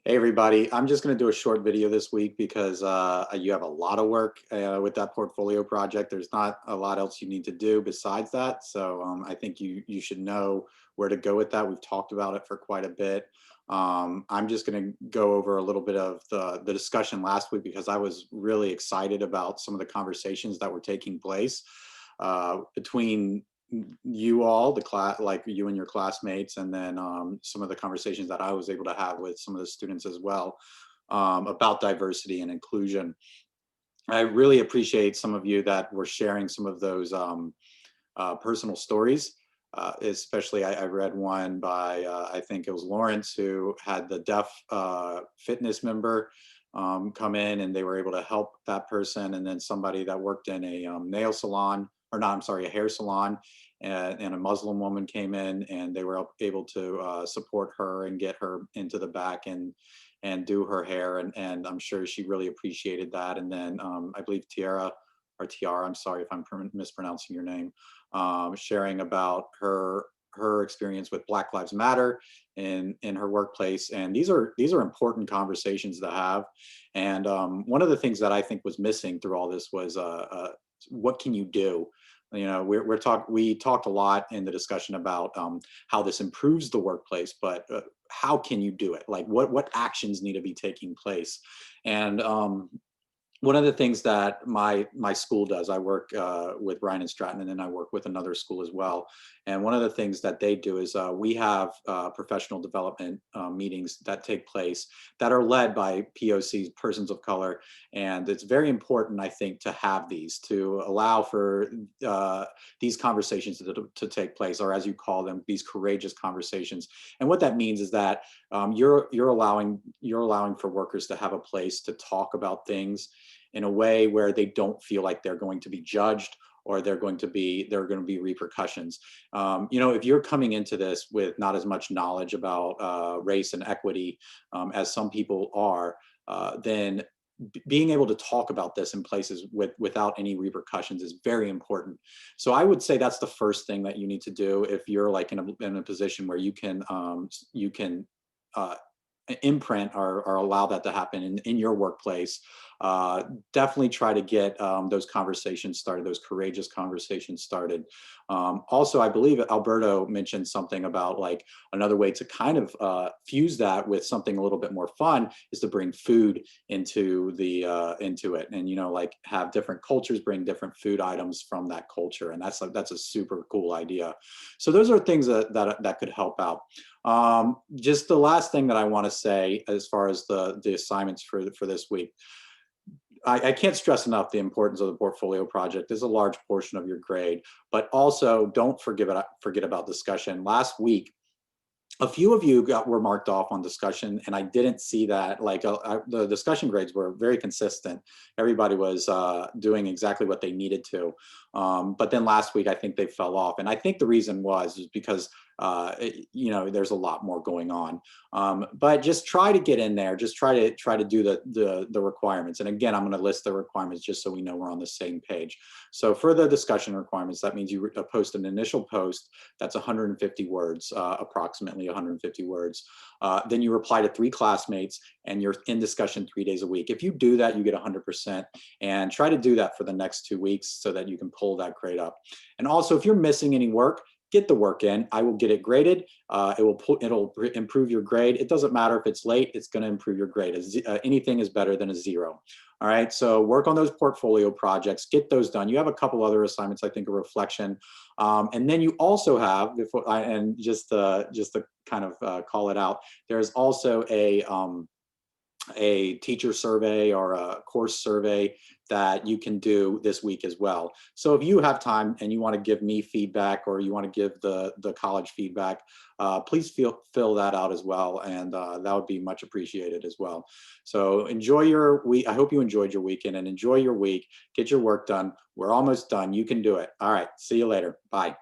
Hey everybody, I'm just going to do a short video this week because you have a lot of work with that portfolio project. There's not a lot else you need to do besides that. So I think you should know where to go with that. We've talked about it for quite a bit. I'm just going to go over a little bit of the discussion last week because I was really excited about some of the conversations that were taking place between you all, the class, like you and your classmates, and then some of the conversations that I was able to have with some of the students as well about diversity and inclusion. I really appreciate some of you that were sharing some of those personal stories. Especially, I read one by, I think it was Lawrence, who had the deaf fitness member come in and they were able to help that person. And then somebody that worked in a nail salon, or not, I'm sorry, a hair salon, and a Muslim woman came in and they were able to support her and get her into the back and do her hair. And I'm sure she really appreciated that. And then I believe Tiara, I'm sorry if I'm mispronouncing your name, sharing about her experience with Black Lives Matter in her workplace. And these are important conversations to have. And one of the things that I think was missing through all this was what can you do? You know, we talked a lot in the discussion about how this improves the workplace, but how can you do it? Like what actions need to be taking place? And one of the things that my school does, I work with Ryan and Stratton, and then I work with another school as well. And one of the things that they do is we have professional development meetings that take place that are led by POCs, persons of color. And it's very important, I think, to have these to allow for these conversations to take place, or as you call them, these courageous conversations. And what that means is that you're allowing for workers to have a place to talk about things in a way where they don't feel like they're going to be judged or there are going to be repercussions. You know, if you're coming into this with not as much knowledge about race and equity as some people are, then being able to talk about this in places without any repercussions is very important. So I would say that's the first thing that you need to do if you're like in a position where you can uh, imprint or allow that to happen in your workplace. Definitely try to get those conversations started, those courageous conversations started. Also, I believe Alberto mentioned something about like another way to kind of fuse that with something a little bit more fun is to bring food into it, and you know, like have different cultures bring different food items from that culture, and that's a super cool idea. So those are things that could help out. Just the last thing that I want to say as far as the assignments for this week, I can't stress enough the importance of the portfolio project. Is a large portion of your grade, but also don't forget about discussion. Last week, a few of you were marked off on discussion, and I didn't see that. Like the discussion grades were very consistent. Everybody was doing exactly what they needed to. But then last week, I think they fell off, and I think the reason is because you know, there's a lot more going on. But just try to get in there. Just try to do the requirements. And again, I'm going to list the requirements just so we know we're on the same page. So for the discussion requirements, that means you post an initial post that's 150 words, approximately 150 words. Then you reply to 3 classmates and you're in discussion 3 days a week. If you do that, you get 100%, and try to do that for the next 2 weeks so that you can pull that grade up. And also, if you're missing any work, get the work in. I will get it graded. It'll improve your grade. It doesn't matter if it's late, it's going to improve your grade. Anything is better than a 0. All right, so work on those portfolio projects, get those done. You have a couple other assignments, I think, a reflection. And then you also have, and just to kind of call it out, there's also a teacher survey or a course survey that you can do this week as well. So if you have time and you want to give me feedback or you want to give the college feedback, please fill that out as well, and that would be much appreciated as well. So enjoy your week. I hope you enjoyed your weekend, and enjoy your week. Get your work done. We're almost done. You can do it. All right. See you later. Bye.